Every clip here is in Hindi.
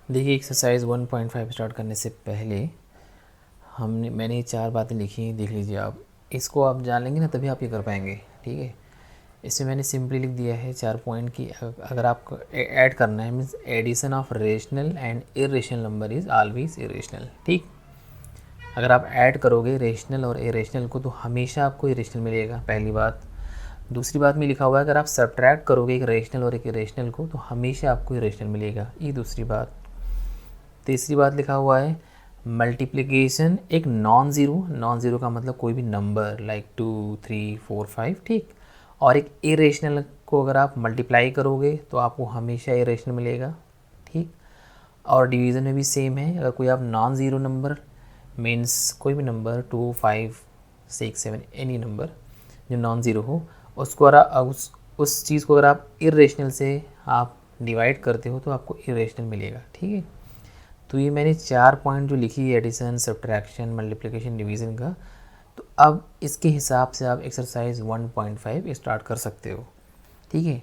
देखिए एक्सरसाइज 1.5 स्टार्ट करने से पहले मैंने ये 4 बातें लिखी हैं, देख लीजिए आप। इसको आप जान लेंगे ना तभी आप ये कर पाएंगे, ठीक है। इसमें मैंने सिंपली लिख दिया है 4 पॉइंट की अगर आपको ऐड करना है means addition of rational and irrational number is always irrational, ठीक। अगर आप ऐड करोगे रेशनल और इरेशनल को तो हमेशा आपको इरेशनल मिलेगा, पहली बात। दूसरी बात में लिखा हुआ है अगर आप सब्ट्रैक्ट करोगे एक रेशनल और एक इरेशनल को तो हमेशा आपको इरेशनल मिलेगा, ये दूसरी बात। तीसरी बात लिखा हुआ है मल्टीप्लिकेशन एक नॉन ज़ीरो का मतलब कोई भी नंबर लाइक 2 3 4 5, ठीक। और एक इरेशनल को अगर आप मल्टीप्लाई करोगे तो आपको हमेशा इरेशनल मिलेगा, ठीक। और डिवीज़न में भी सेम है, अगर कोई आप नॉन ज़ीरो नंबर मीन्स कोई भी नंबर 2 5 6 7 एनी नंबर जो नॉन ज़ीरो हो उसको अगर उस चीज़ को अगर आप इरेशनल से आप डिवाइड करते हो तो आपको इरेशनल मिलेगा, ठीक है। तो ये मैंने 4 पॉइंट जो लिखी है एडिशन सब्ट्रैक्शन मल्टीप्लिकेशन डिवीज़न का, तो अब इसके हिसाब से आप एक्सरसाइज 1.5 स्टार्ट कर सकते हो, ठीक है।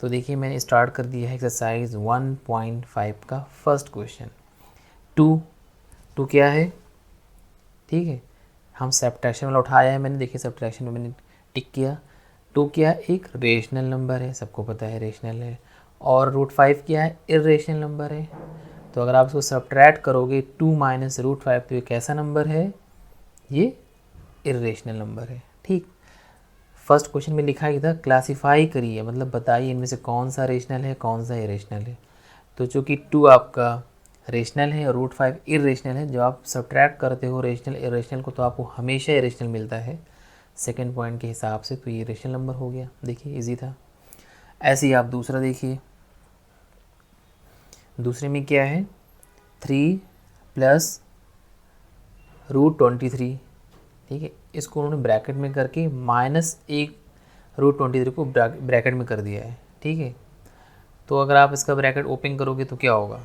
तो देखिए मैंने स्टार्ट कर दिया है एक्सरसाइज 1.5 का फर्स्ट क्वेश्चन। टू क्या है, ठीक है। हम सब्ट्रैक्शन वाला उठाया है मैंने, देखिए सब्ट्रैक्शन में मैंने टिक किया। टू क्या है, एक रेशनल नंबर है, सबको पता है रेशनल है। और √5 क्या है, इरेशनल नंबर है। तो अगर आप इसको सब्ट्रैक्ट करोगे 2 माइनस √5 तो ये कैसा नंबर है, ये इरेशनल नंबर है, ठीक। फर्स्ट क्वेश्चन में लिखा ही था क्लासीफाई करिए, मतलब बताइए इनमें से कौन सा रेशनल है कौन सा इरेशनल है। तो चूँकि 2 आपका रेशनल है और √5 इरेशनल है, जब आप सब्ट्रैक्ट करते हो रेशनल इरेशनल को तो आपको हमेशा इरेशनल मिलता है सेकंड पॉइंट के हिसाब से, तो ये इरेशनल नंबर हो गया। देखिए इजी था। ऐसे ही आप दूसरा देखिए, दूसरे में क्या है 3 प्लस √23, ठीक है। इसको उन्होंने ब्रैकेट में करके -1 √23 को ब्रैकेट में कर दिया है, ठीक है। तो अगर आप इसका ब्रैकेट ओपन करोगे तो क्या होगा,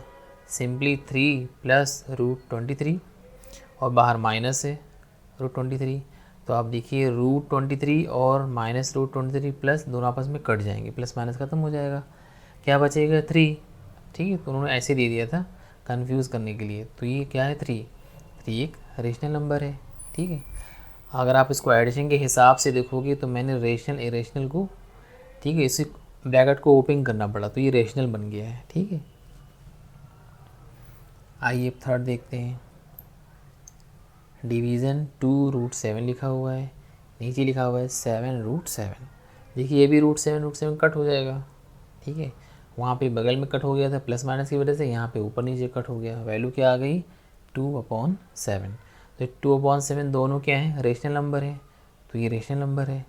सिंपली 3 प्लस √23 और बाहर माइनस है √23। तो आप देखिए √23 और माइनस √23 प्लस दोनों आपस में कट जाएंगे, प्लस माइनस खत्म हो जाएगा, क्या बचेगा 3, ठीक है। तो उन्होंने ऐसे दे दिया था कंफ्यूज करने के लिए। तो ये क्या है 3 एक रेशनल नंबर है, ठीक है। अगर आप इसको एडिशन के हिसाब से देखोगे तो मैंने रेशनल इरेशनल को, ठीक है, इसी ब्रैकेट को ओपन करना पड़ा तो ये रेशनल बन गया है, ठीक है। आइए अब थर्ड देखते हैं। डिवीज़न 2√7 लिखा हुआ है, नीचे लिखा हुआ है 7√7। देखिए ये भी √7 कट हो जाएगा, ठीक है। वहाँ पे बगल में कट हो गया था प्लस माइनस की वजह से, यहाँ पे ऊपर नीचे कट हो गया, वैल्यू क्या आ गई 2/7। तो 2/7 दोनों क्या है, रेशनल नंबर है, तो ये रेशनल नंबर है,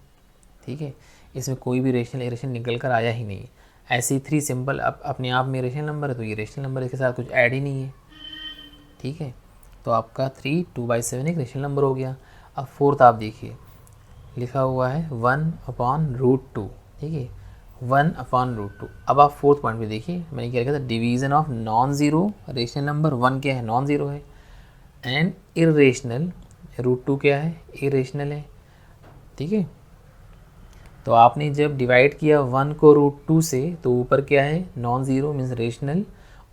ठीक है। इसमें कोई भी रेशनल इरेशनल निकल कर आया ही नहीं। ऐसे ही 3 सिंपल अपने आप में रेशनल नंबर है तो ये रेशनल नंबर, इसके साथ कुछ ऐड ही नहीं है, ठीक है। तो आपका 3 2/7 एक रेशनल नंबर हो गया। अब फोर्थ आप देखिए लिखा हुआ है 1/√2, ठीक है, 1/√2। अब आप फोर्थ पॉइंट पे देखिए मैंने क्या लिखा था, division of non zero rational number, 1 क्या है नॉन ज़ीरो है, एंड इरेशनल √2 क्या है इरेशनल है, ठीक है। तो आपने जब डिवाइड किया 1 को √2 से तो ऊपर क्या है नॉन ज़ीरो मीन्स रेशनल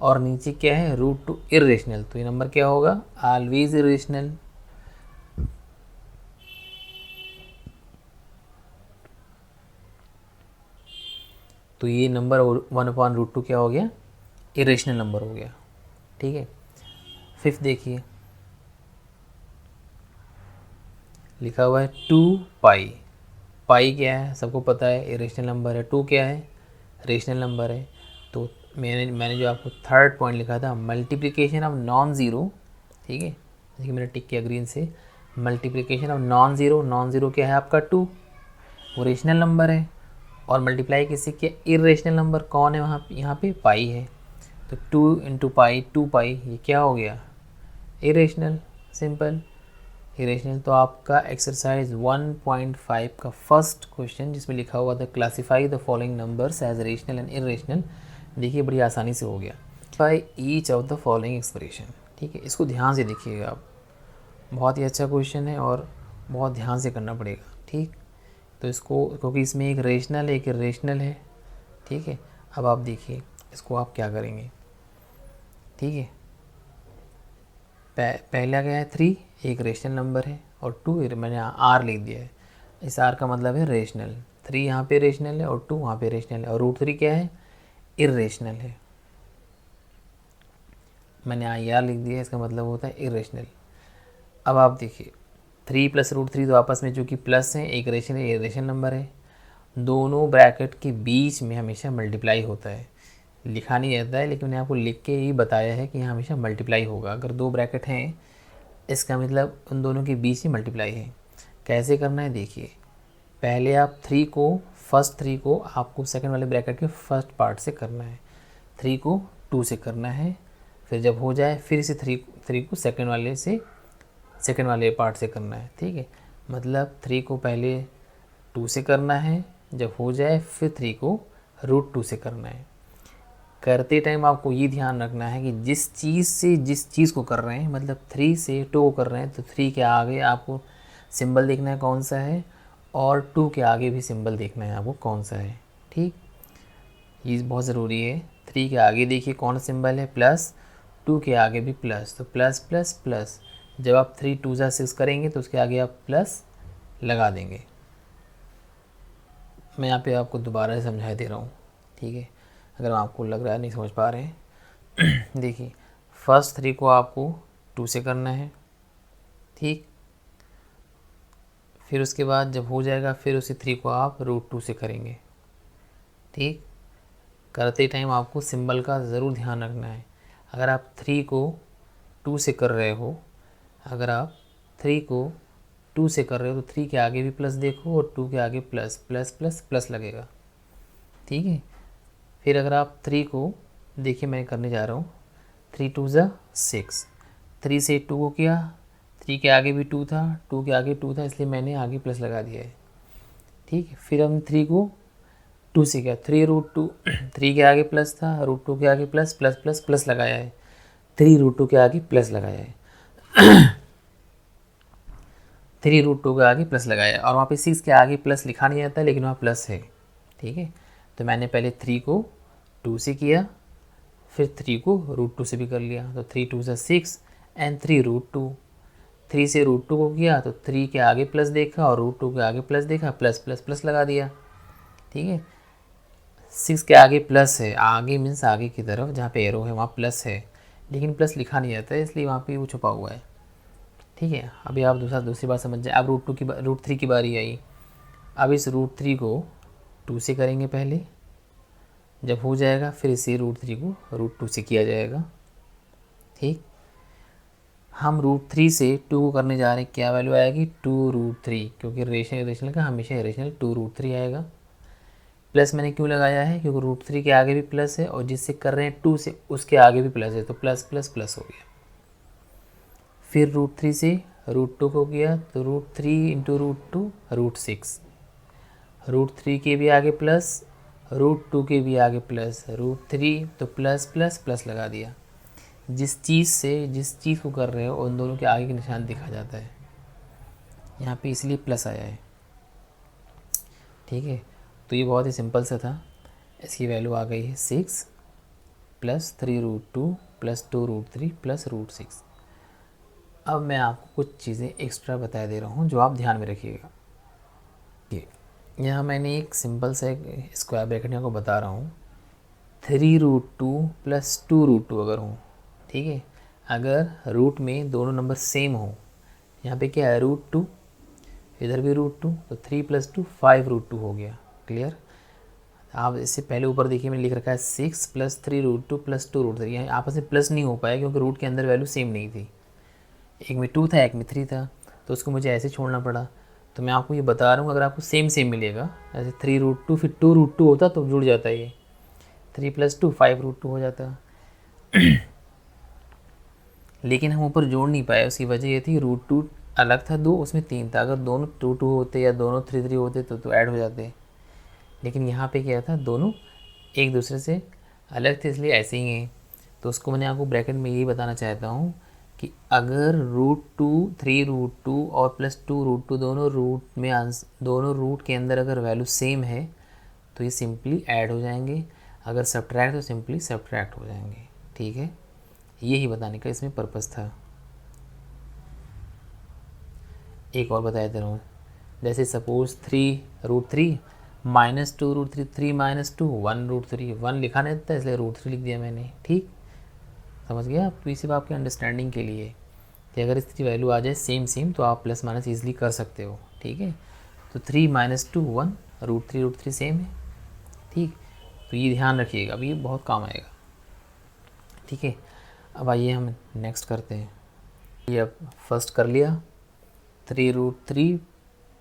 और नीचे क्या है √2 इरेशनल, तो ये नंबर क्या होगा ऑलवेज इरेशनल। तो ये नंबर 1/√2 क्या हो गया इरेशनल नंबर हो गया, ठीक है। फिफ्थ देखिए लिखा हुआ है 2π। पाई क्या है सबको पता है इरेशनल नंबर है, 2 क्या है रेशनल नंबर है। तो मैंने जो आपको थर्ड पॉइंट लिखा था मल्टीप्लिकेशन ऑफ नॉन ज़ीरो, ठीक है, देखिए मैंने टिक किया ग्रीन से, मल्टीप्लिकेशन ऑफ नॉन ज़ीरो क्या है आपका 2, वो रेशनल नंबर है। और मल्टीप्लाई किसी के इरेशनल नंबर कौन है वहाँ यहाँ पे पाई है, तो 2 × 2π ये क्या हो गया इरेशनल, सिंपल इरेशनल। तो आपका एक्सरसाइज 1.5 का फर्स्ट क्वेश्चन जिसमें लिखा हुआ था classify the following numbers as rational and irrational, देखिए बड़ी आसानी से हो गया। By each of the following expression, ठीक है, इसको ध्यान से देखिएगा आप, बहुत ही अच्छा क्वेश्चन है और बहुत ध्यान से करना पड़ेगा, ठीक। तो इसको क्योंकि इसमें एक रेशनल है एक इरेशनल है, ठीक है। अब आप देखिए इसको आप क्या करेंगे, ठीक है। पहला क्या है 3, एक रेशनल नंबर है, और 2 मैंने आर लिख दिया है। इस आर का मतलब है रेशनल। 3 यहाँ पे रेशनल है और 2 वहाँ पे रेशनल है, और √3 क्या है, इरेशनल है। मैंने आई आर लिख दिया है, इसका मतलब होता है इरेशनल। अब आप देखिए 3 + √3 तो आपस में जो कि प्लस है, एक रेशनल है, इरेशनल नंबर है। दोनों ब्रैकेट के बीच में हमेशा मल्टीप्लाई होता है, लिखा नहीं जाता है, लेकिन मैंने आपको लिख के ही बताया है कि यहाँ हमेशा मल्टीप्लाई होगा। अगर 2 ब्रैकेट हैं, इसका मतलब उन दोनों के बीच ही मल्टीप्लाई है। कैसे करना है देखिए, पहले आप 3 को, फर्स्ट 3 को आपको सेकंड वाले ब्रैकेट के फर्स्ट पार्ट से करना है, 3 को 2 से करना है। फिर जब हो जाए फिर इसे 3 को सेकंड वाले पार्ट से करना है, ठीक है। मतलब 3 को पहले 2 से करना है, जब हो जाए फिर 3 को √2 से करना है। करते टाइम आपको ये ध्यान रखना है कि जिस चीज़ से जिस चीज़ को कर रहे हैं, मतलब 3 से 2 को कर रहे हैं, तो 3 के आगे आपको सिंबल देखना है कौन सा है, और 2 के आगे भी सिंबल देखना है आपको कौन सा है, ठीक। ये बहुत ज़रूरी है। 3 के आगे देखिए कौन सिंबल है, प्लस, 2 के आगे भी प्लस, तो प्लस प्लस प्लस। जब आप 3 2 ज़ा 6 करेंगे तो उसके आगे आप प्लस लगा देंगे। मैं यहाँ पे आपको दोबारा से समझा दे रहा हूँ, ठीक है, अगर आपको लग रहा है नहीं समझ पा रहे हैं। देखिए फर्स्ट 3 को आपको 2 से करना है, ठीक। फिर उसके बाद जब हो जाएगा फिर उसी 3 को आप √2 से करेंगे, ठीक। करते टाइम आपको सिंबल का ज़रूर ध्यान रखना है। अगर आप 3 को 2 से कर रहे हो, अगर आप 3 को 2 से कर रहे हो तो 3 के आगे भी प्लस देखो, और 2 के आगे प्लस प्लस प्लस प्लस लगेगा, ठीक है। फिर अगर आप 3 को देखिए, मैं करने जा रहा हूँ, 3 2 ज़ा 6, 3 से 2 को किया, 3 के आगे भी 2 था, 2 के आगे 2 था, इसलिए मैंने आगे प्लस लगा दिया है, ठीक है। फिर हम 3 को 2 से किया, 3 √2, 3 के आगे प्लस था, √2 के आगे प्लस प्लस प्लस प्लस लगाया है, 3 √2 के आगे प्लस लगाया है, 3 √2 के आगे प्लस लगाया है, और वहाँ पे 6 के आगे प्लस लिखा नहीं जाता, लेकिन वहाँ प्लस है, ठीक है। तो मैंने पहले 3 को 2 से किया, फिर 3 को √2 से भी कर लिया, तो 3 2 ज़ा 6 एंड 3 √2। 3 से √2 को किया तो 3 के आगे प्लस देखा और √2 के आगे प्लस देखा, प्लस प्लस प्लस लगा दिया, ठीक है। 6 के आगे प्लस है, आगे मीन्स आगे की तरफ जहाँ पे एरो है वहाँ प्लस है, लेकिन प्लस लिखा नहीं जाता है, इसलिए वहाँ पे वो छुपा हुआ है, ठीक है। अभी आप दूसरी बात समझ जाए। अब √3 की बारी आई। अब इस √3 को 2 से करेंगे पहले, जब हो जाएगा फिर इसी √3 को √2 से किया जाएगा, ठीक। हम √3 से 2 को करने जा रहे हैं, क्या वैल्यू आएगी, 2√3, क्योंकि रेशनल का हमेशा रेशनल 2√3 आएगा। प्लस मैंने क्यों लगाया है, क्योंकि √3 के आगे भी प्लस है, और जिससे कर रहे हैं 2 से उसके आगे भी प्लस है, तो प्लस प्लस प्लस हो गया। फिर √3 से √2 को किया तो √3 × √2 √6, √3 के भी आगे प्लस, √2 के भी आगे प्लस, √3 तो प्लस प्लस प्लस लगा दिया। जिस चीज़ को कर रहे हो उन दोनों के आगे के निशान दिखा जाता है, यहाँ पे इसलिए प्लस आया है, ठीक है। तो ये बहुत ही सिंपल सा था। इसकी वैल्यू आ गई है 6 + 3 √2 + 2 √3 + √6। अब मैं आपको कुछ चीज़ें एक्स्ट्रा बता दे रहा हूँ जो आप ध्यान में रखिएगा। यहाँ मैंने एक सिंपल सा एक स्क्वायर ब्रैकेट को बता रहा हूँ, 3 √2 + 2 √2 अगर हो, ठीक है। अगर रूट में दोनों नंबर सेम हो, यहाँ पे क्या है √2, इधर भी √2, तो 3 + 2 5 √2 हो गया, क्लियर। आप इससे पहले ऊपर देखिए मैंने लिख रखा है 6 + 3 √2 + 2 √3, यहाँ आपस में प्लस नहीं हो पाया क्योंकि रूट के अंदर वैल्यू सेम नहीं थी, एक में 2 था एक में 3 था, तो उसको मुझे ऐसे छोड़ना पड़ा। तो मैं आपको ये बता रहा हूँ, अगर आपको सेम मिलेगा, जैसे 3 √2 फिर 2 √2 होता तो जुड़ जाता है, ये 3 + 2 5 √2 हो जाता। लेकिन हम ऊपर जोड़ नहीं पाए, उसकी वजह ये थी √2 अलग था 2, उसमें 3 था, अगर दोनों 2 2 होते या दोनों 3 3 होते तो ऐड हो जाते। लेकिन यहाँ पे क्या था, दोनों एक दूसरे से अलग थे, इसलिए ऐसे ही हैं। तो उसको मैंने आपको ब्रैकेट में यही बताना चाहता हूँ कि अगर √2 3 √2 और +2 √2 दोनों रूट के अंदर अगर वैल्यू सेम है तो ये सिंपली ऐड हो जाएंगे, अगर सब्ट्रैक्ट तो सिंपली सब्ट्रैक्ट हो जाएंगे, ठीक है। यही बताने का इसमें पर्पज़ था। एक और बता देता हूँ, जैसे सपोज 3√3 -2√3, 3 - 2 1√3, 1 लिखा नहीं था इसलिए √3 लिख दिया मैंने। ठीक, समझ गया आप? तो ये सिर्फ आपके अंडरस्टैंडिंग के लिए कि अगर इसकी वैल्यू आ जाए सेम सेम तो आप प्लस माइनस ईजिली कर सकते हो। ठीक है, तो 3 - 2 1, √3 सेम है। ठीक, तो ये ध्यान रखिएगा, अब ये बहुत काम आएगा। ठीक है, अब आइए हम नेक्स्ट करते हैं। ये अब फर्स्ट कर लिया 3√3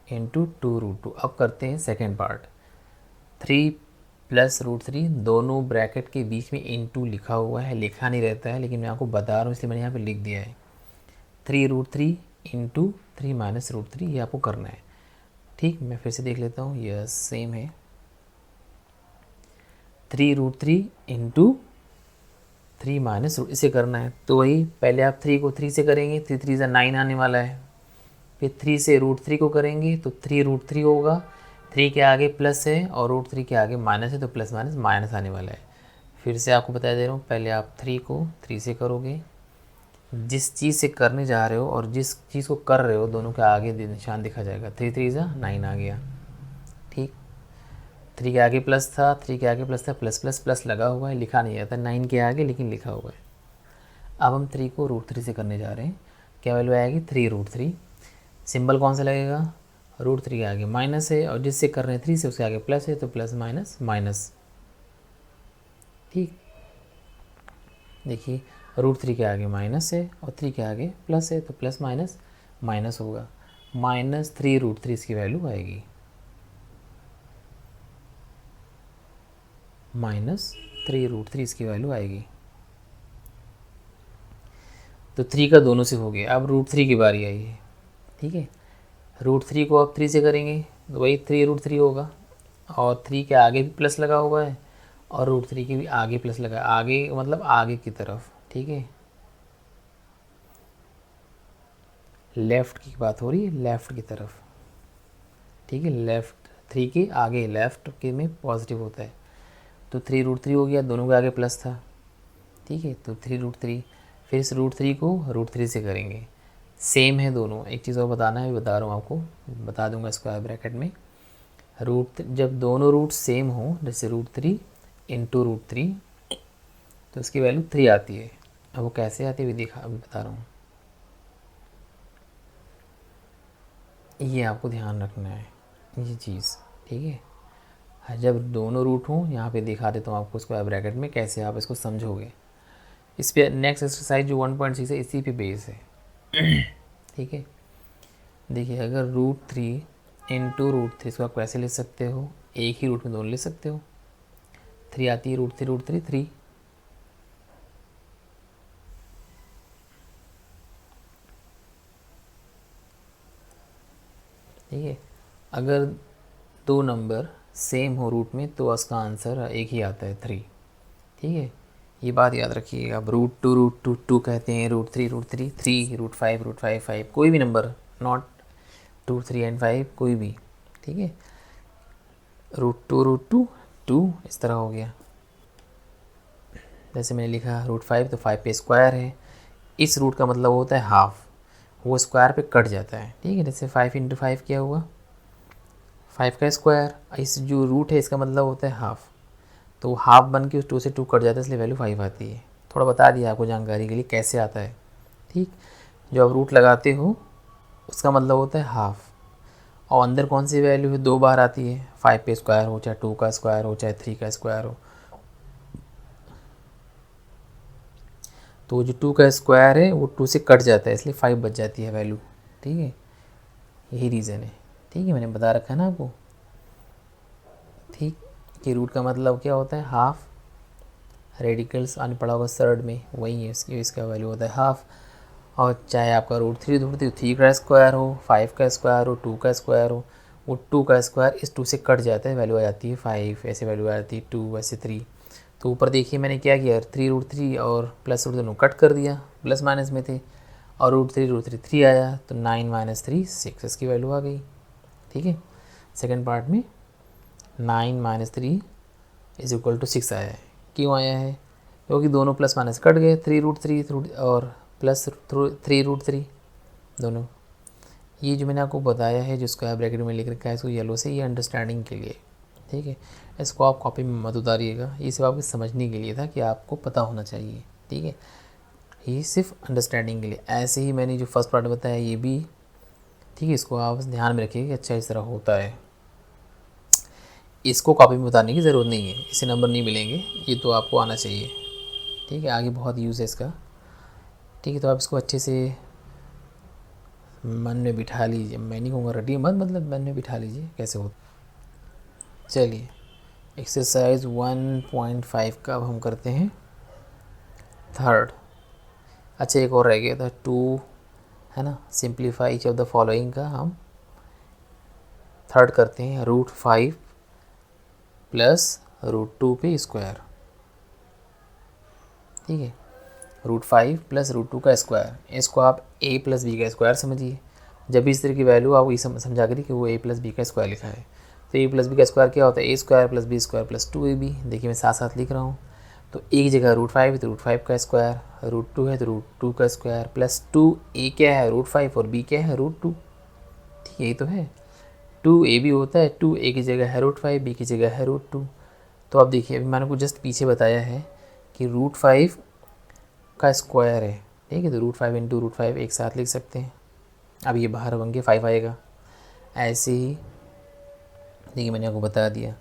इंटू 2√2। अब करते हैं सेकेंड पार्ट। 3 + √3 दोनों ब्रैकेट के बीच में इंटू लिखा हुआ है, लिखा नहीं रहता है लेकिन मैं आपको बता रहा हूँ इसलिए मैंने यहाँ पे लिख दिया है। 3√3 इंटू 3 - √3 ये आपको करना है। ठीक, मैं फिर से देख लेता हूँ, यह सेम है। 3√3 इंटू 3 - इसे करना है तो वही पहले आप 3 को 3 से करेंगे, 3 3 से 9 आने वाला है। फिर 3 से √3 को करेंगे तो 3√3 होगा, 3 के आगे प्लस है और √3 के आगे माइनस है तो प्लस माइनस माइनस आने वाला है। फिर से आपको बता दे रहा हूँ, पहले आप 3 को 3 से करोगे, जिस चीज़ से करने जा रहे हो और जिस चीज़ को कर रहे हो दोनों के आगे निशान दिखा जाएगा। 3 3 = 9 आ गया। ठीक, 3 के आगे प्लस था, 3 के आगे प्लस था, प्लस प्लस प्लस लगा हुआ है, लिखा नहीं आता 9 के आगे लेकिन लिखा हुआ है। अब हम 3 को √3 से करने जा रहे हैं, क्या वैल्यू आएगी 3√3। सिंबल कौन सा लगेगा, √3 के आगे माइनस है और जिससे कर रहे हैं 3 से उसके आगे प्लस है तो प्लस माइनस माइनस। ठीक, देखिए √3 के आगे माइनस है और 3 के आगे प्लस है तो प्लस माइनस माइनस होगा, -3√3 इसकी वैल्यू आएगी, -3√3 इसकी वैल्यू आएगी। तो 3 का दोनों से हो गया। अब √3 की बारी आई है। ठीक है, √3 को अब 3 से करेंगे तो वही 3√3 होगा और 3 के आगे भी प्लस लगा हुआ है और √3 के भी आगे प्लस लगा है, आगे मतलब आगे की तरफ। ठीक है, लेफ़्ट की बात हो रही है, लेफ़्ट की तरफ। ठीक है, लेफ़्ट 3 के आगे लेफ़्ट के में पॉजिटिव होता है तो 3√3 हो गया, दोनों के आगे प्लस था। ठीक है, तो 3√3, फिर इस √3 को √3 से करेंगे, सेम है दोनों। एक चीज़ और बताना है, बता रहा हूँ आपको, बता दूंगा स्क्वायर ब्रैकेट में। जब दोनों रूट सेम हो, जैसे √3 इंटू √3 तो उसकी वैल्यू 3 आती है। अब वो कैसे आती है अभी बता रहा हूँ, ये आपको ध्यान रखना है ये चीज़। ठीक है, जब दोनों रूट हों, यहाँ पे दिखा देता हूँ आपको स्क्वायर ब्रैकेट में कैसे आप इसको समझोगे। इस पे नेक्स्ट एक्सरसाइज जो 1.6 है इसी पे बेस है। ठीक है, देखिए अगर √3 इंटू √3 इसको आप कैसे ले सकते हो, एक ही रूट में दोनों ले सकते हो। 3 आती है, √3 3। ठीक है, अगर दो नंबर सेम हो रूट में तो उसका आंसर एक ही आता है 3। ठीक है, ये बात याद रखिएगा। अब √2 2 कहते हैं, √3 3 3, √5 5, कोई भी नंबर, नॉट 2 3 एंड 5 कोई भी। ठीक है, √2 2 इस तरह हो गया। जैसे मैंने लिखा √5 तो 5 पे स्क्वायर है, इस रूट का मतलब होता है हाफ, वो स्क्वायर पे कट जाता है। ठीक है, जैसे 5 × 5 क्या हुआ 5 का स्क्वायर, इस जो रूट है इसका मतलब होता है हाफ, तो हाफ बन के उस 2 से 2 कट जाता है इसलिए वैल्यू 5 आती है। थोड़ा बता दिया आपको जानकारी के लिए कैसे आता है। ठीक, जो आप रूट लगाते हो उसका मतलब होता है हाफ, और अंदर कौन सी वैल्यू है 2 बार आती है, 5 पे स्क्वायर हो, चाहे 2 का स्क्वायर हो, चाहे 3 का स्क्वायर हो, तो जो 2 का स्क्वायर है वो 2 से कट जाता है इसलिए 5 बच जाती है वैल्यू। ठीक है, यही रीज़न है। ठीक है, मैंने बता रखा है ना आपको। ठीक, कि रूट का मतलब क्या होता है हाफ, रेडिकल्स आने पड़ा होगा थर्ड में, वही है इसका वैल्यू होता है हाफ। और चाहे आपका √3 3 का स्क्वायर हो, 5 का स्क्वायर हो, 2 का स्क्वायर हो, वो 2 का स्क्वायर इस 2 से कट जाता है, वैल्यू आ जाती है 5, ऐसे वैल्यू आ जाती है 2, ऐसे 3। तो ऊपर देखिए मैंने क्या किया, 3√3 और प्लस रूट दोनों कट कर दिया, प्लस माइनस में थे, और √3 3 आया तो 9 - 3 6 इसकी वैल्यू आ गई। ठीक है, सेकेंड पार्ट में 9 - 3 = 6 आया है। क्यों आया है, क्योंकि दोनों प्लस माइनस कट गए, 3√3 और प्लस 3√3 दोनों। ये जो मैंने आपको बताया है, जिसको आप ब्रैकेट में लिख रखा है इसको येलो से, ये अंडरस्टैंडिंग के लिए, ठीक है। इसको आप कॉपी में मत उतारिएगा, ये सिर्फ आपको समझने के लिए था कि आपको पता होना चाहिए, ठीक है। ये सिर्फ अंडरस्टैंडिंग के लिए। ऐसे ही मैंने जो फर्स्ट पार्ट बताया ये भी, ठीक है, इसको आप ध्यान में रखिए कि अच्छा इस तरह होता है। इसको कॉपी में उतारने की ज़रूरत नहीं है, इससे नंबर नहीं मिलेंगे, ये तो आपको आना चाहिए, ठीक है। आगे बहुत यूज़ है इसका, ठीक है। तो आप इसको अच्छे से मन में बिठा लीजिए, मैं नहीं कहूँगा रटिए मत, मतलब मन में बिठा लीजिए कैसे हो। चलिए एक्सरसाइज 1.5 का अब हम करते हैं थर्ड। अच्छा एक और रह गया था 2, है ना। Simplify each of the following का हम थर्ड करते हैं, √5 प्लस √2 पे स्क्वायर, ठीक है। √5 प्लस √2 का स्क्वायर, इसको आप a प्लस बी का स्क्वायर समझिए। जब भी इस तरह की वैल्यू आप ये समझा करिए कि वो a प्लस बी का स्क्वायर लिखा है, तो a प्लस बी का स्क्वायर क्या होता है, a square plus B square plus 2ab। देखिए मैं साथ साथ लिख रहा हूँ, तो एक जगह √5 है तो √5 का स्क्वायर, √2 है तो √2 का स्क्वायर प्लस 2a क्या है √5 और b क्या है √2, ठीक है। यही तो है, 2ab होता है, 2a की जगह है √5, b की जगह है √2। तो अब देखिए अभी मैंने को जस्ट पीछे बताया है कि √5 का स्क्वायर है, ठीक है, तो √5 इंटू √5 एक साथ लिख सकते हैं। अब ये बाहर बन के 5 आएगा। ऐसे ही देखिए मैंने आपको बता दिया,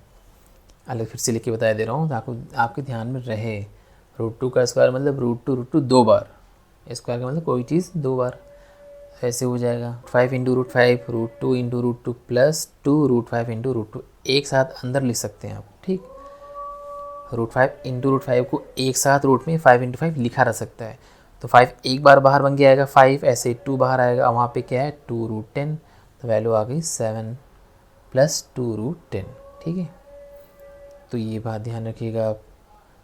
अलग फिर से लिख के बता दे रहा हूँ ताकि आपके ध्यान में रहे। √2 का स्क्वायर मतलब √2 दो बार, स्क्वायर का मतलब कोई चीज़ दो बार, ऐसे हो जाएगा 5 इंटू √5 √2 इंटू √2 प्लस 2 √5 इंटू √2 एक साथ अंदर लिख सकते हैं आप, ठीक। √5 इंटू √5 को एक साथ रूट में 5 इंटू 5 लिखा रह सकता है, तो 5 एक बार बाहर बन के आएगा 5, ऐसे ही 2 बाहर आएगा, वहाँ पे क्या है 2√10, तो वैल्यू आ गई 7 प्लस 2√10, ठीक है। तो ये बात ध्यान रखिएगा आप।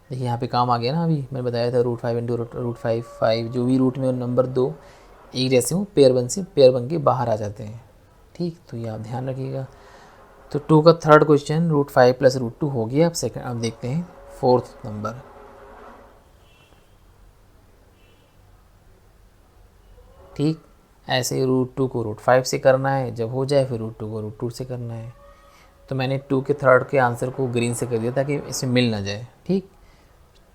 देखिए यहाँ पे काम आ गया ना, अभी मैंने बताया था √5 इंटू √5 5, जो भी रूट में नंबर दो एक जैसे हो पेयर बन के बाहर आ जाते हैं, ठीक। तो ये आप ध्यान रखिएगा। तो 2 का थर्ड क्वेश्चन √5 प्लस √2 हो गया। अब सेकंड, अब देखते हैं फोर्थ नंबर। ठीक, ऐसे √2 को √5 से करना है, जब हो जाए फिर √2 को √2 से करना है। तो मैंने 2 के थर्ड के आंसर को ग्रीन से कर दिया ताकि इसमें मिल ना जाए, ठीक।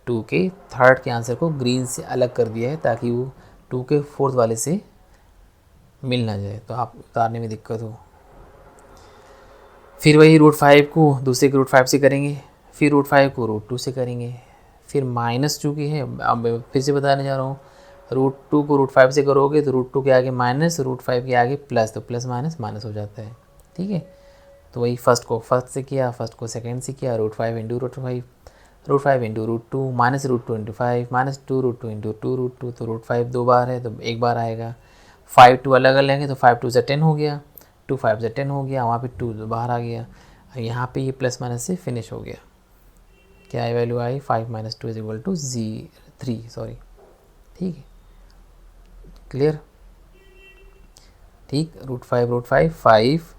2 के थर्ड के आंसर को ग्रीन से अलग कर दिया है ताकि वो 2 के फोर्थ वाले से मिल ना जाए, तो आप उतारने में दिक्कत हो। फिर वही √5 को दूसरे के √5 से करेंगे, फिर √5 को √2 से करेंगे, फिर माइनस चूँकि है, अब मैं फिर से बताने जा रहा हूँ, √2 को √5 से करोगे तो √2 के आगे माइनस, √5 के आगे प्लस, तो प्लस माइनस माइनस हो जाता है, ठीक है। तो वही फर्स्ट को फर्स्ट से किया, फर्स्ट को सेकंड से किया, √5 into √5 into √2 minus √2 into 5 minus 2 √2 into 2 √2, तो √5 दो बार है तो एक बार आएगा। 5 2 अलग अलग लेंगे तो 5 2 से 10 हो गया, 2 5 से 10 हो गया, वहाँ पे 2 बाहर आ गया, यहाँ पे ये प्लस माइनस से फिनिश हो गया। क्या I value I 5 minus 2 is equal to 3, sorry, ठीक है, क्लियर, ठीक। √5 5,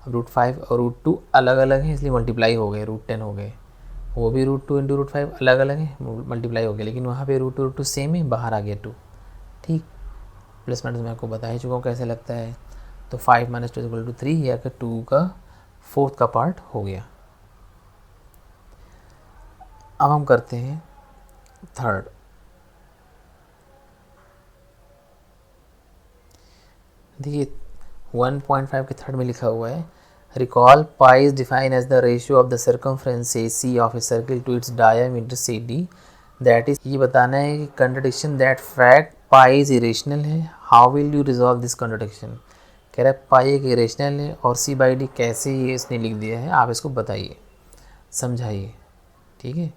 अब √5 और √2 अलग अलग हैं इसलिए मल्टीप्लाई हो गए, √10 हो गए। वो भी √2 इंटू √5 अलग अलग है, मल्टीप्लाई हो गया, लेकिन वहाँ पे √2 सेम है, बाहर आ गया 2, ठीक। प्लस माइनस मैं आपको बता ही चुका हूँ कैसे लगता है। तो 5 माइनस 2 इक्वल टू 3, या कि 2 का फोर्थ का पार्ट हो गया। अब हम करते हैं थर्ड। देखिए 1.5 के थर्ड में लिखा हुआ है, recall pi is define as the ratio of the circumference AC of a circle to its diameter CD, that is, ये बताना है कि contradiction that fact pi is irrational है, how will you resolve this contradiction. कह रहा है पाई एक इरेशनल है और C/D कैसे ये इसने लिख दिया है, आप इसको बताइए, समझाइए, ठीक है।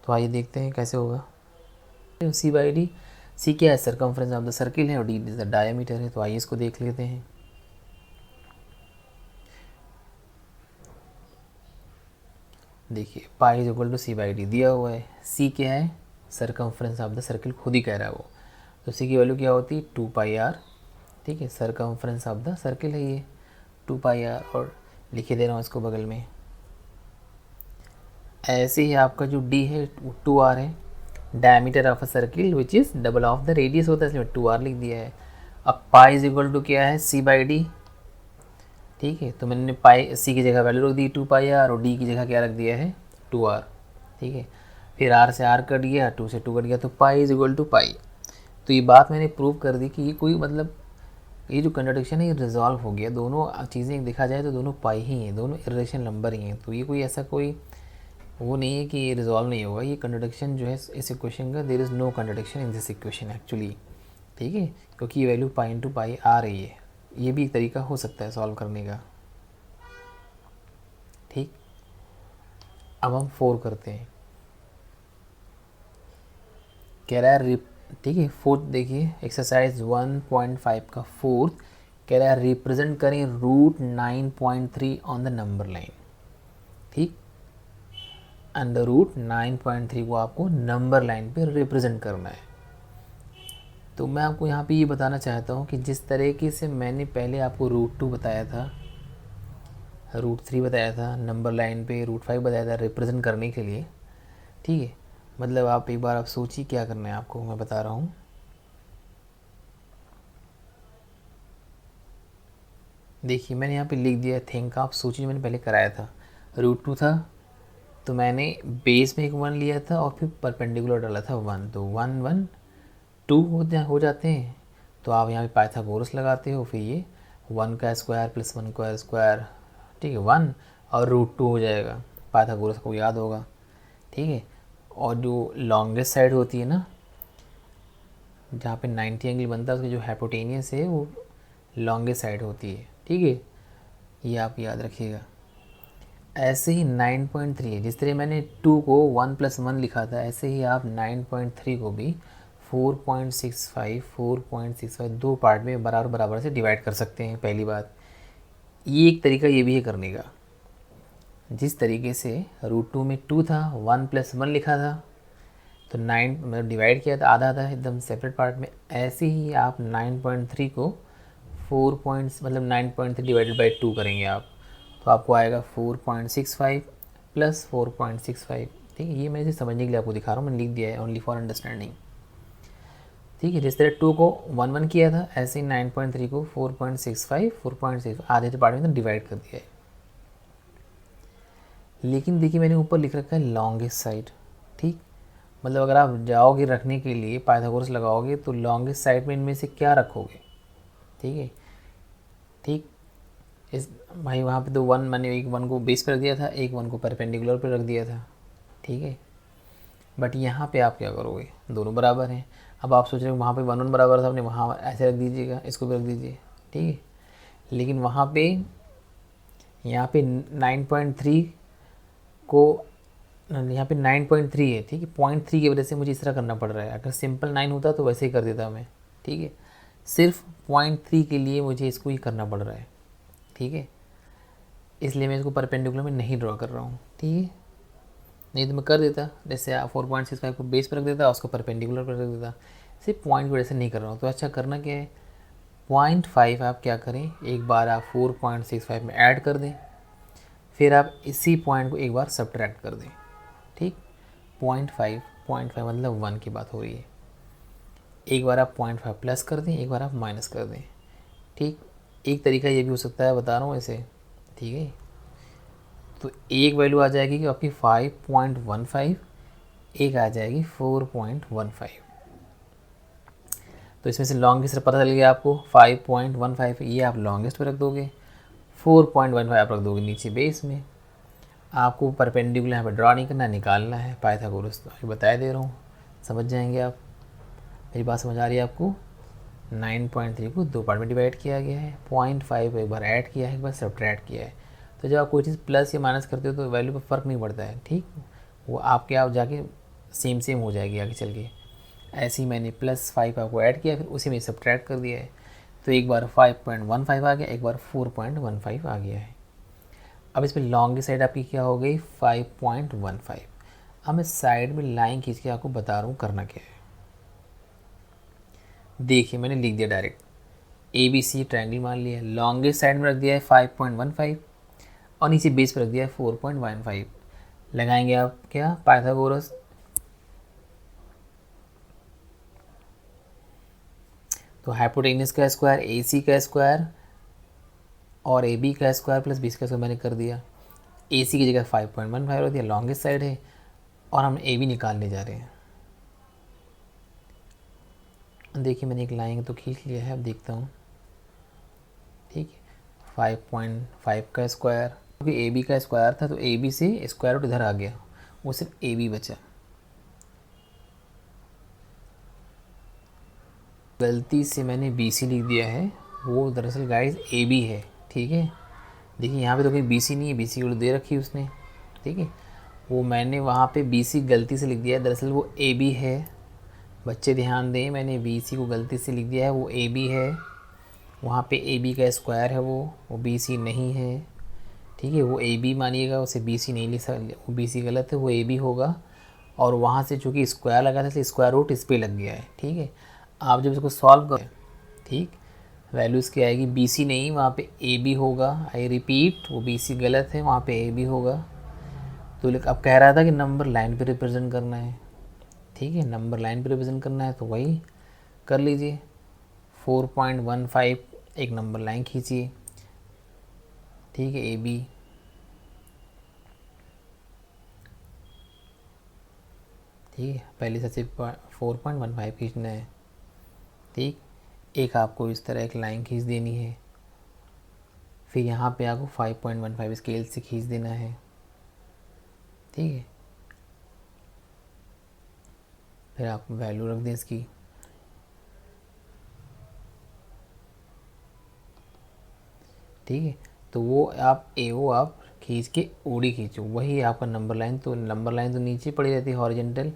तो आइए देखते हैं कैसे होगा। C/D, C क्या है, सर्कमफ्रेंस ऑफ द सर्किल है, और D इज द डायमीटर है। तो आइए इसको देख लेते हैं। देखिए pi is equal to C/D दिया हुआ है, C क्या है, सर्कमफ्रेंस ऑफ द सर्किल, खुद ही कह रहा है वो, तो C की वैल्यू क्या होती है 2πr, ठीक है। सर्कमफ्रेंस ऑफ द सर्किल है ये 2πr, और लिखे दे रहा हूँ इसको बगल में। ऐसे ही आपका जो D है 2r है, diameter of a circle which is double of the radius होता है, इसलिए 2r लिख दिया है। अब पाई इज इक्वल टू क्या है, c/d। ठीक है, तो मैंने पाई सी की जगह वैल्यू रख दी 2πr और डी की जगह क्या रख दिया है 2r। ठीक है, फिर r से r कट गया, 2 से 2 कट गया, तो पाई इज इक्वल टू पाई। तो ये बात मैंने प्रूव कर दी कि ये कोई मतलब ये जो कंट्राडिक्शन है ये रिजॉल्व हो गया। दोनों चीज़ें देखा जाए तो दोनों पाई ही हैं, दोनों इरेशनल नंबर ही हैं। तो ये कोई ऐसा कोई वो नहीं है कि ये रिजॉल्व नहीं होगा। ये कंट्राडिक्शन जो है इस इक्वेशन का, there is no contradiction in this equation actually. ठीक है, क्योंकि ये वैल्यू पाई इंटू पाई आ रही है। ये भी एक तरीका हो सकता है सॉल्व करने का। ठीक, अब हम 4 करते हैं। कह रहा है ठीक है, फोर्थ देखिए एक्सरसाइज 1.5 का फोर्थ कह रहा है रिप्रेजेंट करें √9.3 ऑन द नंबर लाइन। ठीक, अंडर √9.3 को आपको नंबर लाइन पे रिप्रेजेंट करना है। तो मैं आपको यहाँ पे ये बताना चाहता हूँ कि जिस तरीके से मैंने पहले आपको √2 बताया था, √3 बताया था, नंबर लाइन पे √5 बताया था रिप्रेजेंट करने के लिए। ठीक है, मतलब आप एक बार आप सोचिए क्या करना है आपको, मैं बता रहा हूँ। देखिए मैंने यहाँ पे लिख दिया थिंक, आप सोचिए मैंने पहले कराया था √2 था, तो मैंने बेस में एक 1 लिया था और फिर परपेंडिकुलर डाला था 1, तो 1 1 2 हो जाते हैं। तो आप यहाँ पे पाइथागोरस लगाते हो, फिर ये 1 का स्क्वायर प्लस 1 का स्क्वायर, ठीक है 1 और √2 हो जाएगा। पाइथागोरस को याद होगा। ठीक है, और जो लॉन्गेस्ट साइड होती है ना, जहाँ पे 90 एंगल बनता है, उसकी जो हाइपोटेनियस है वो लॉन्गेस्ट साइड होती है। ठीक है, ये आप याद रखिएगा। ऐसे ही 9.3 है, जिस तरह मैंने 2 को 1 + 1 लिखा था, ऐसे ही आप 9.3 को भी 4.65 दो पार्ट में बराबर बराबर से डिवाइड कर सकते हैं। पहली बात ये एक तरीका ये भी है करने का। जिस तरीके से √2 में 2 था, 1 + 1 लिखा था, तो 9 मतलब डिवाइड किया था आधा आधा एकदम सेपरेट पार्ट में, ऐसे ही आप 9.3 को 9.3 डिवाइडेड बाई 2 करेंगे आप, तो आपको आएगा 4.65 + 4.65। ठीक है, ये मैं इसे समझने के लिए आपको दिखा रहा हूँ, मैंने लिख दिया है ओनली फॉर अंडरस्टैंडिंग। ठीक है, जिस तरह 2 को 1 1 किया था, ऐसे ही 9.3 को 4.65 आधे पार्ट में डिवाइड कर दिया है। लेकिन देखिए मैंने ऊपर लिख रखा है लॉन्गेस्ट साइड। ठीक, मतलब अगर आप जाओगे रखने के लिए पाइथागोरस लगाओगे तो लॉन्गेस्ट साइड में इनमें से क्या रखोगे। ठीक है, ठीक, इस भाई वहाँ पे तो 1 मैंने एक 1 को बेस पर रख दिया था, एक 1 को परपेंडिकुलर पर रख दिया था। ठीक है, बट यहाँ पे आप क्या करोगे, दोनों बराबर हैं। अब आप सोच रहे हो वहाँ पे 1 1 बराबर था, आपने वहाँ ऐसे रख दीजिएगा, इसको भी रख दीजिए। ठीक है, लेकिन वहाँ पे यहाँ पे 9.3 को यहाँ पे 9.3 है। ठीक है, 0.3 की वजह से मुझे इस तरह करना पड़ रहा है। अगर सिंपल 9 होता तो वैसे ही कर देता मैं। ठीक है, सिर्फ 0.3 के लिए मुझे इसको ही करना पड़ रहा है। ठीक है, इसलिए मैं इसको परपेंडिकुलर में नहीं ड्रॉ कर रहा हूँ। ठीक है, नहीं तो मैं कर देता, जैसे 4.65 को बेस पर रख देता, उसको परपेंडिकुलर पर रख देता। सिर्फ पॉइंट की वजह से नहीं कर रहा हूँ। तो अच्छा करना क्या है, 0.5 आप क्या करें, एक बार आप 4.65 में ऐड कर दें, फिर आप इसी पॉइंट को एक बार सब्ट्रैक्ट कर दें। ठीक, 0.5 मतलब 1 की बात हो रही है। एक बार आप 0.5 प्लस कर दें, एक बार आप माइनस कर दें। ठीक, एक तरीका ये भी हो सकता है, बता रहा हूँ ऐसे। ठीक है, तो एक वैल्यू आ जाएगी कि आपकी 5.15, एक आ जाएगी 4.15। तो इसमें से लॉन्गेस्ट पता चल गया आपको 5.15, ये आप लॉन्गेस्ट पे रख दोगे, 4.15 आप रख दोगे नीचे बेस में। आपको परपेंडिकुलर यहाँ पे ड्रॉ नहीं करना, निकालना है पाइथागोरस। तो अभी बता दे रहा हूँ, समझ जाएंगे आप। मेरी बात समझ आ रही है आपको। 9.3 को दो पार्ट में डिवाइड किया गया है, 0.5 एक बार ऐड किया है, एक बार सब्ट्रैक्ट किया है। तो जब आप कोई चीज़ प्लस या माइनस करते हो तो वैल्यू पर फ़र्क नहीं पड़ता है। ठीक, वो आपके आप जाके सेम हो जाएगी आगे चल के। ऐसे ही मैंने +5 आपको ऐड किया, फिर उसी में सब्ट्रैक्ट कर दिया है। तो एक बार 5.15 आ गया, एक बार 4.15 आ गया है। अब इसमें लॉन्ग साइड आपकी क्या हो गई 5.15। अब मैं साइड में लाइन खींच के आपको बता रहा हूँ करना क्या है। देखिए मैंने लिख दिया डायरेक्ट, ABC ट्रायंगल मान लिया, लॉन्गेस्ट साइड में रख दिया है 5.15 और नीचे बेस पर रख दिया है 4.15। लगाएंगे आप क्या पाइथागोरस, तो हाइपोटेन्यूज का स्क्वायर ए सी का स्क्वायर और ए बी का स्क्वायर प्लस बी का स्क्वायर मैंने कर दिया। ए सी की जगह 5.15 हो दिया, लॉन्गेस्ट साइड है, और हम ए बी निकालने जा रहे हैं। देखिए मैंने एक लाइन तो खींच लिया है, अब देखता हूँ। ठीक है, 5.5 का स्क्वायर, क्योंकि ए बी का स्क्वायर था तो ए बी से स्क्वायर रूट इधर आ गया, वो सिर्फ ए बी बचा। गलती से मैंने बी सी लिख दिया है, वो दरअसल गाइस ए बी है। ठीक है, देखिए यहाँ पे तो कोई बी सी नहीं है, बी सी को दे रखी है उसने। ठीक है, वो मैंने वहाँ पे बी सी गलती से लिख दिया है, दरअसल वो ए बी है। बच्चे ध्यान दें, मैंने बी सी को गलती से लिख दिया है, वो ए बी है। वहाँ पे ए बी का स्क्वायर है, वो बी सी नहीं है। ठीक है, वो ए बी मानिएगा, उसे बी सी नहीं लिख सकते, वो बी सी गलत है, वो ए बी होगा। और वहाँ से चूँकि स्क्वायर लगा था इसलिए स्क्वायर रूट इस पर लग गया है। ठीक है, आप जब इसको सॉल्व करें, ठीक, वैल्यूज़ क्या आएगी, बी सी नहीं, वहाँ पे ए बी होगा। आई रिपीट, वो बी सी गलत है, वहाँ पे ए बी होगा। तो अब कह रहा था कि नंबर लाइन पे रिप्रेजेंट करना है। ठीक है, नंबर लाइन पे रिप्रेजेंट करना है तो वही कर लीजिए। 4.15 एक नंबर लाइन खींचिए। ठीक है, ए बी, ठीक है, पहले सबसे 4.15 खींचना है। ठीक, एक आपको इस तरह एक लाइन खींच देनी है, फिर यहाँ पे आपको 5.15 स्केल से खींच देना है। ठीक है, फिर आप वैल्यू रख दें इसकी। ठीक है, तो वो आप एओ आप खींच के ओडी खींचो, वही आपका नंबर लाइन। तो नंबर लाइन तो नीचे पड़ी रहती है हॉरिजेंटल,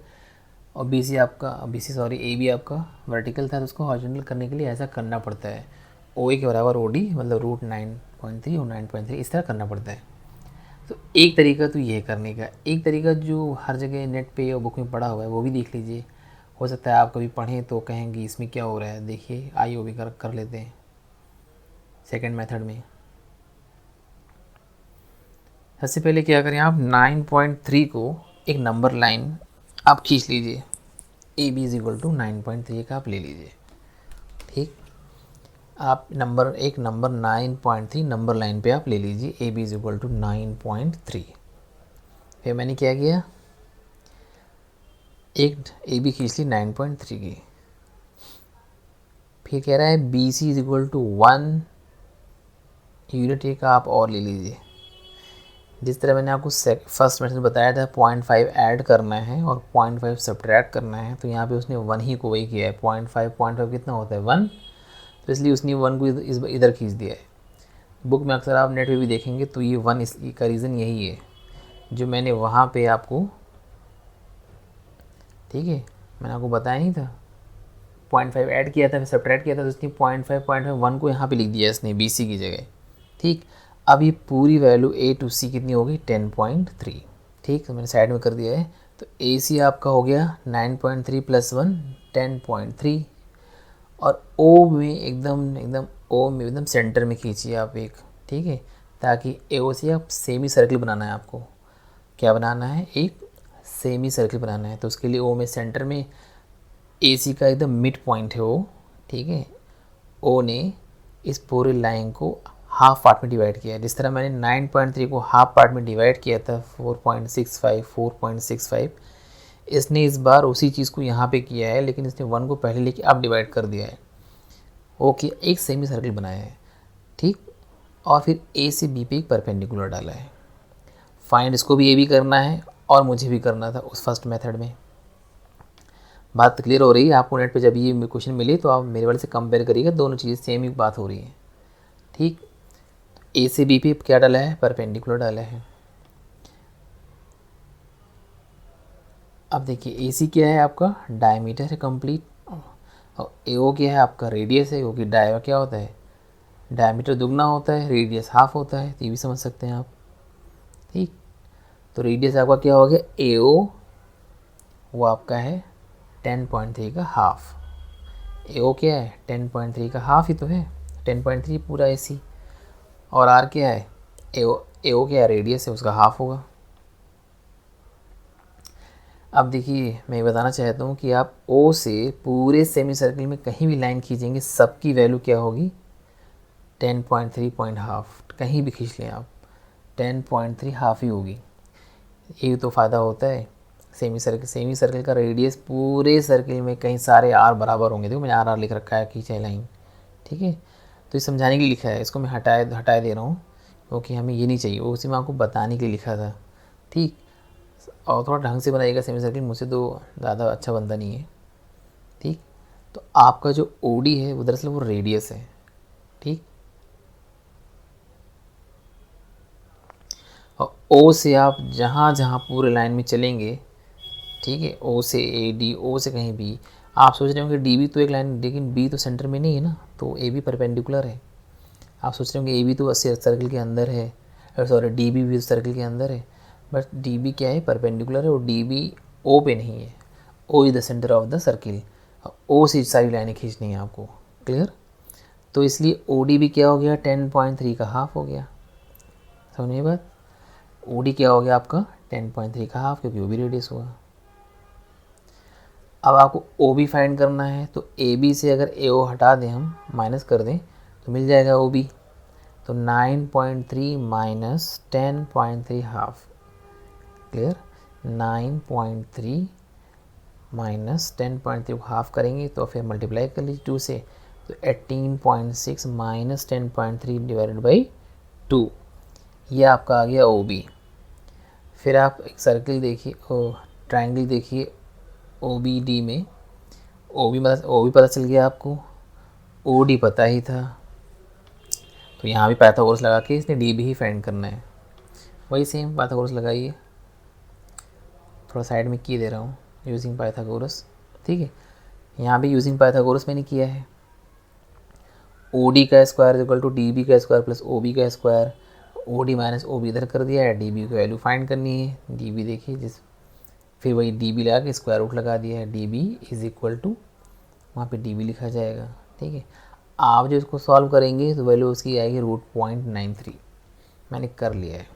और बी सी आपका, B C sorry A B आपका वर्टिकल था, तो उसको हॉरिजेंटल करने के लिए ऐसा करना पड़ता है। ओ ए के बराबर ओ डी मतलब रूट 9.3 और 9.3 इस तरह करना पड़ता है। तो एक तरीका तो ये है करने का। एक तरीका जो हर जगह नेट पे और बुक में पढ़ा हुआ है वो भी देख लीजिए, हो सकता है आप कभी पढ़ें तो कहेंगे इसमें क्या हो रहा है। देखिए आइए वो भी कर लेते हैं सेकंड मेथड में। सबसे पहले क्या करें, आप 9.3 को एक नंबर लाइन आप खींच लीजिए, A B is equal to 9.3 का आप ले लीजिए। ठीक, आप एक नंबर 9.3 नंबर लाइन पे आप ले लीजिए, A B is equal to 9.3। फिर मैंने क्या किया, एक ए बी खींच ली 9.3 की। फिर कह रहा है B C is equal to 1 unit, एक आप और ले लीजिए। जिस तरह मैंने आपको फर्स्ट मेथड बताया था 0.5 ऐड करना है और 0.5 सब्ट्रैक्ट करना है, तो यहाँ पे उसने 1 ही को वही किया है। 0.5 कितना होता है 1, तो इसलिए उसने 1 को इधर खींच दिया है। बुक में अक्सर आप नेट पे भी देखेंगे तो ये 1 इसका रीज़न यही है जो मैंने वहाँ पे आपको, ठीक है, मैंने आपको बताया नहीं था। 0.5 ऐड किया था, फिर सब्ट्रैक्ट किया था, तो इसने 0.5 1 को यहाँ पे लिख दिया इसने बी सी की जगह। ठीक, अब ये पूरी वैल्यू ए टू सी कितनी होगी 10.3। ठीक, तो मैंने साइड में कर दिया है। तो ए सी आपका हो गया 9.3 प्लस 1 10.3, और ओ में एकदम ओ में एकदम सेंटर में खींचिए आप एक। ठीक है, ताकि ए ओ से आप सेमी सर्कल बनाना है आपको। क्या बनाना है, एक सेमी सर्कल बनाना है, तो उसके लिए ओ में सेंटर में ए सी का एकदम मिड पॉइंट है वो। ठीक है, ओ ने इस पूरे लाइन को हाफ पार्ट में डिवाइड किया है। जिस तरह मैंने 9.3 को हाफ पार्ट में डिवाइड किया था 4.65, इसने इस बार उसी चीज़ को यहाँ पे किया है, लेकिन इसने 1 को पहले लेके अब डिवाइड कर दिया है। ओके, एक सेमी सर्कल बनाया है। ठीक, और फिर ए से बी पे एक परपेंडिकुलर डाला है। फाइंड इसको भी ए भी करना है और मुझे भी करना था उस फर्स्ट मेथड में। बात क्लियर हो रही है आपको? नेट पे जब ये क्वेश्चन मिले तो आप मेरे वाले से कंपेयर करिएगा, दोनों चीज़ें सेम ही बात हो रही है। ठीक, ए से बी पे क्या डाला है, परपेंडिकुलर डाला है। अब देखिए ए सी क्या है आपका, डायमीटर है कंप्लीट, और ए ओ क्या है आपका, रेडियस है, क्योंकि डाया क्या होता है, डायमीटर दुगना होता है, रेडियस हाफ होता है, तो ये भी समझ सकते हैं आप। ठीक, तो रेडियस आपका क्या हो गया ए ओ, वो आपका है 10.3 का हाफ। ए ओ क्या है 10.3 का हाफ ही तो है, 10.3 पूरा ए सी। और आर क्या है, ए ओ क्या है, रेडियस है, उसका हाफ होगा। अब देखिए मैं ये बताना चाहता हूँ कि आप ओ से पूरे सेमी सर्कल में कहीं भी लाइन खींचेंगे, सबकी वैल्यू क्या होगी 10.3 पॉइंट हाफ, कहीं भी खींच लें आप 10.3 हाफ ही होगी। ये तो फ़ायदा होता है सेमी सर्कल का रेडियस पूरे सर्कल में कहीं सारे आर बराबर होंगे। देखो मैंने आर लिख रखा है, खींचा है लाइन, ठीक है। तो ये समझाने के लिए लिखा है, इसको मैं हटा दे रहा हूँ क्योंकि हमें ये नहीं चाहिए, वो उसी में आपको बताने के लिए लिखा था, ठीक। और थोड़ा ढंग से बनाइएगा सेमी सर्कल, मुझसे तो ज़्यादा अच्छा बनता नहीं है, ठीक। तो आपका जो ओडी है वो दरअसल वो रेडियस है, ठीक। और ओ से आप जहाँ जहाँ पूरे लाइन में चलेंगे, ठीक है, ओ से ए डी, ओ से कहीं भी, आप सोच रहे होंगे डी बी तो एक लाइन, लेकिन बी तो सेंटर में नहीं है ना, तो ए बी परपेंडिकुलर है। आप सोच रहे होंगे ए बी तो सर्कल के अंदर है, सॉरी डी बी भी सर्कल के अंदर है, बट डी बी क्या है, परपेंडिकुलर है, और डी बी ओ पे नहीं है। O is the centre of the circle, O से सारी लाइनें खींचनी है आपको, क्लियर। तो इसलिए ओ डी भी क्या हो गया 10.3 का हाफ हो गया, समझिए बात। ओ डी क्या हो गया आपका 10.3 का हाफ, क्योंकि वो भी रेडियस हुआ। अब आपको ओ बी फाइंड करना है, तो ए बी से अगर ए ओ हटा दें, हम माइनस कर दें, तो मिल जाएगा ओ बी। तो 9.3 minus 10.3 half, clear. 9.3 minus 10.3 half करेंगे तो फिर मल्टीप्लाई कर लीजिए 2 से, तो 18.6 माइनस 10.3 डिवाइडेड बाई 2, ये आपका आ गया ओ बी। फिर आप एक सर्कल देखिए, ट्रायंगल देखिए ओ बी डी में, ओ बी पता चल गया आपको, ओ डी पता ही था, तो यहाँ भी पाइथागोरस लगा के इसने डी बी ही फाइंड करना है। वही सेम पाइथागोरस लगाइए, थोड़ा साइड में की दे रहा हूँ, यूजिंग पाइथागोरस, ठीक है। यहाँ भी यूजिंग पाइथागोरस मैंने किया है। ओ डी का square equal to D B का स्क्वायर प्लस ओ बी का square, O D minus O B इधर कर दिया है, डी बी की वैल्यू फाइंड करनी है, डी बी देखिए फिर वही डी बी लगा के स्क्वायर रूट लगा दिया है, D B is equal to, वहाँ पे डी बी लिखा जाएगा, ठीक है। आप जो इसको सॉल्व करेंगे तो वैल्यू उसकी आएगी √0.93, मैंने कर लिया है।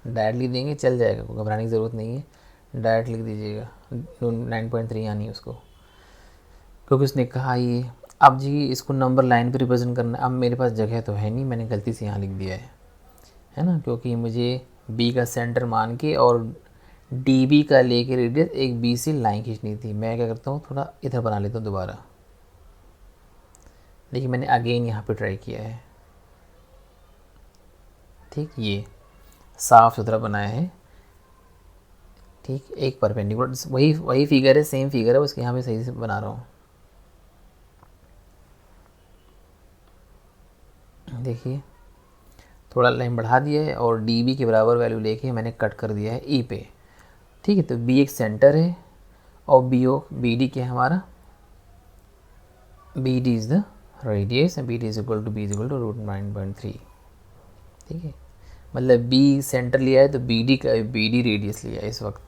डायरेक्टली देंगे चल जाएगा, कोई घबराने की ज़रूरत नहीं है, डायरेक्ट लिख दीजिएगा 9.3 यानी उसको, क्योंकि उसने कहा ये। अब जी इसको नंबर लाइन पे रिप्रेजेंट करना, अब मेरे पास जगह तो है नहीं, मैंने गलती से यहाँ लिख दिया है ना, क्योंकि मुझे बी का सेंटर मान के और डी बी का लेके रेडियस एक बी से लाइन खींचनी थी। मैं क्या करता हूँ, थोड़ा इधर बना लेता हूँ दोबारा, देखिए मैंने अगेन यहाँ पे ट्राई किया है, ठीक, ये साफ सुथरा बनाया है, ठीक। एक परपेंडिकुलर वही फिगर है, सेम फिगर है, उसके यहाँ पे सही से बना रहा हूँ। देखिए थोड़ा लाइन बढ़ा दिया है और डी बी के बराबर वैल्यू लेके मैंने कट कर दिया है ई पे, ठीक है। तो बी एक सेंटर है और बी डी क्या है हमारा, B D is the radius, B D is equal to B is equal to √9.3, ठीक है। मतलब बी सेंटर लिया है तो बी डी रेडियस लिया है इस वक्त,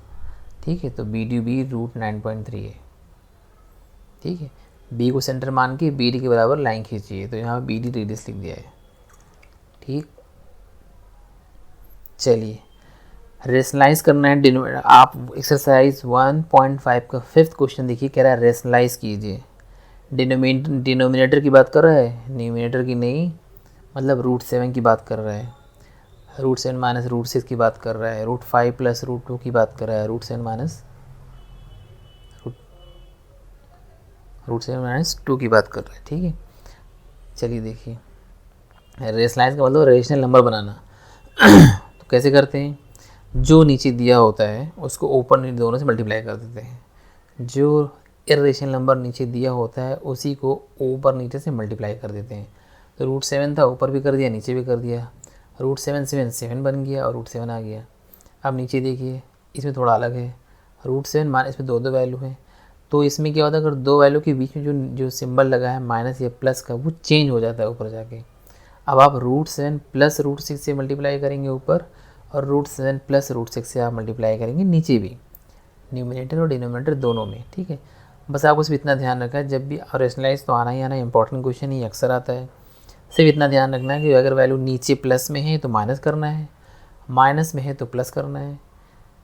ठीक है। तो बी डी भी √9.3 है, ठीक है। बी को सेंटर मान के बी डी के बराबर लाइन खींचिए, तो यहाँ बी डी रेडियस लिख दिया है, ठीक। चलिए रेशनलाइज करना है डिनोमिनेटर, आप एक्सरसाइज 1.5 का 5th क्वेश्चन देखिए, कह रहा है रेशनलाइज कीजिए। डिनोमिनेटर की बात कर रहा है, न्यूमिनेटर की नहीं, मतलब √7 की बात कर रहा है, √7 माइनस √6 की बात कर रहा है, √5 प्लस √2 की बात कर रहा है, √7 माइनस 2 की बात कर रहा है, ठीक है। चलिए देखिए रेशनलाइज का मतलब रेशनल नंबर बनाना तो कैसे करते हैं, जो नीचे दिया होता है उसको ऊपर दोनों से मल्टीप्लाई कर देते हैं, जो इरेशनल नंबर नीचे दिया होता है उसी को ऊपर नीचे से मल्टीप्लाई कर देते हैं। तो √7 था, ऊपर भी कर दिया नीचे भी कर दिया, √7 बन गया और √7 आ गया। अब नीचे देखिए इसमें थोड़ा अलग है, √7 माइनस इसमें दो वैल्यू है, तो इसमें क्या होता है, अगर दो वैल्यू के बीच में जो सिंबल लगा है माइनस या प्लस का, वो चेंज हो जाता है ऊपर जाके। अब आप √7 प्लस √6 से मल्टीप्लाई करेंगे ऊपर, और √7 प्लस √6 से आप मल्टीप्लाई करेंगे नीचे भी, न्यूमिनेटर और डिनोमिनेटर दोनों में, ठीक है। बस आपको सिर्फ इतना ध्यान रखना है, जब भी रेशनलाइज तो आना ही आना, इंपॉर्टेंट क्वेश्चन ही अक्सर आता है। सिर्फ इतना ध्यान रखना है कि अगर वैल्यू नीचे प्लस में है तो माइनस करना है, माइनस में है तो प्लस करना है,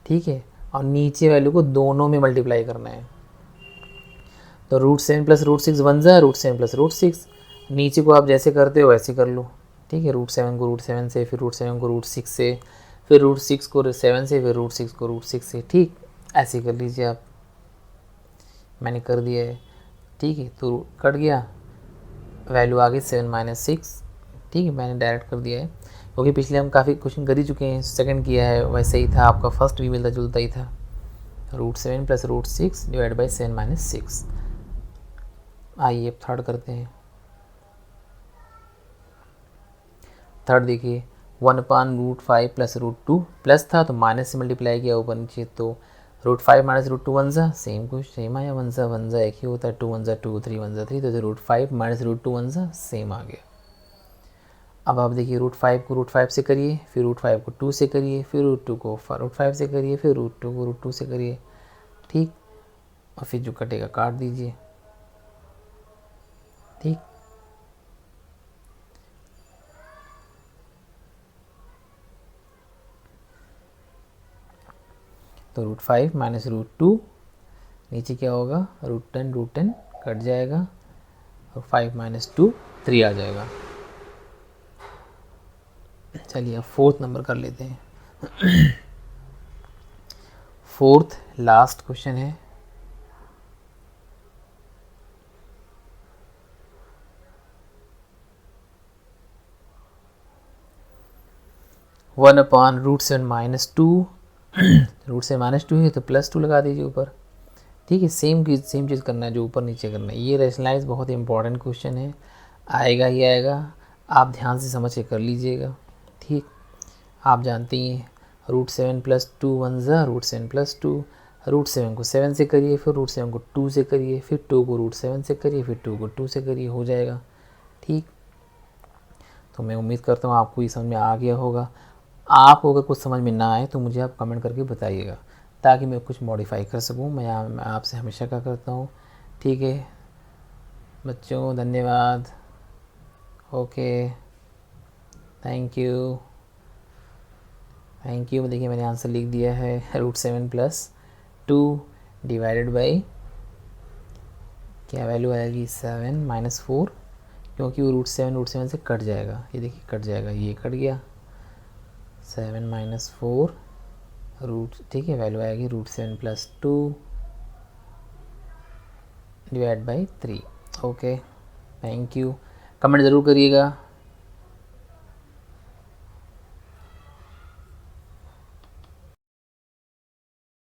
ठीक है। और नीचे वैल्यू को दोनों में मल्टीप्लाई करना है। तो √7 प्लस √6 बन जाए √7 प्लस √6। नीचे को आप जैसे करते हो वैसे कर लो, ठीक है। √7 को √7 से, फिर √7 को √6 से, फिर √6 को √7 से, फिर √6 को √6 से, ठीक। ऐसे कर लीजिए आप, मैंने कर दिया है, ठीक है। तो कट गया, वैल्यू आ गई 7 - 6, ठीक है। मैंने डायरेक्ट कर दिया है क्योंकि पिछले हम काफ़ी क्वेश्चन कर ही चुके हैं। सेकंड किया है वैसे ही था आपका, फर्स्ट भी मिलता जुलता ही था। √7 प्लस √6 डिवाइड बाई 7 - 6। आइए अब थर्ड करते हैं। थर्ड देखिए, 1/√5 प्लस √2 प्लस था तो माइनस से मल्टीप्लाई किया ऊपर नीचे, तो √5 - √2 1 जा, सेम कुछ सेम आया, 1 जा एक ही होता है, 2 1 जा 2, 3 1 जा 3, तो √5 - √2 1 जा सेम आ गया। अब आप देखिए √5 को √5 से करिए, फिर √5 को 2 से करिए, फिर √2 को √5 से करिए, फिर √2 को √2 से करिए, ठीक। और फिर जो कटेगा काट दीजिए, ठीक। तो √5 - √2, नीचे क्या होगा, √10 कट जाएगा, और 5 - 2 3 आ जाएगा। चलिए अब फोर्थ नंबर कर लेते हैं। फोर्थ लास्ट क्वेश्चन है। (1/√7 - 2) √7 - 2 है तो +2 लगा दीजिए ऊपर, ठीक है। सेम चीज़ करना है जो ऊपर नीचे करना है। ये रेशनलाइज बहुत इंपॉर्टेंट क्वेश्चन है, आएगा ही आएगा, आप ध्यान से समझ के कर लीजिएगा, ठीक। आप जानते ही हैं √7 + 2 1 जा √7 + 2, √7 को 7 से करिए, फिर √7 को 2 से करिए, फिर 2 को √7 से करिए, फिर 2 को 2 से करिए, हो जाएगा, ठीक। तो मैं उम्मीद करता हूँ आपको ये समझ में आ गया होगा। आपको अगर कुछ समझ में ना आए तो मुझे आप कमेंट करके बताइएगा, ताकि मैं कुछ मॉडिफाई कर सकूँ। मैं आपसे हमेशा क्या करता हूँ, ठीक है बच्चों, धन्यवाद, ओके, थैंक यू। देखिए मैंने आंसर लिख दिया है, √7 + 2 डिवाइडेड बाई क्या वैल्यू आएगी, 7 - 4, क्योंकि वो √7 से कट जाएगा, ये देखिए कट जाएगा, ये कट गया, 7 - 4 ठीक है, वैल्यू आएगी √7 + 2 divide by 3। Okay, thank you. Comment ज़रूर करिएगा।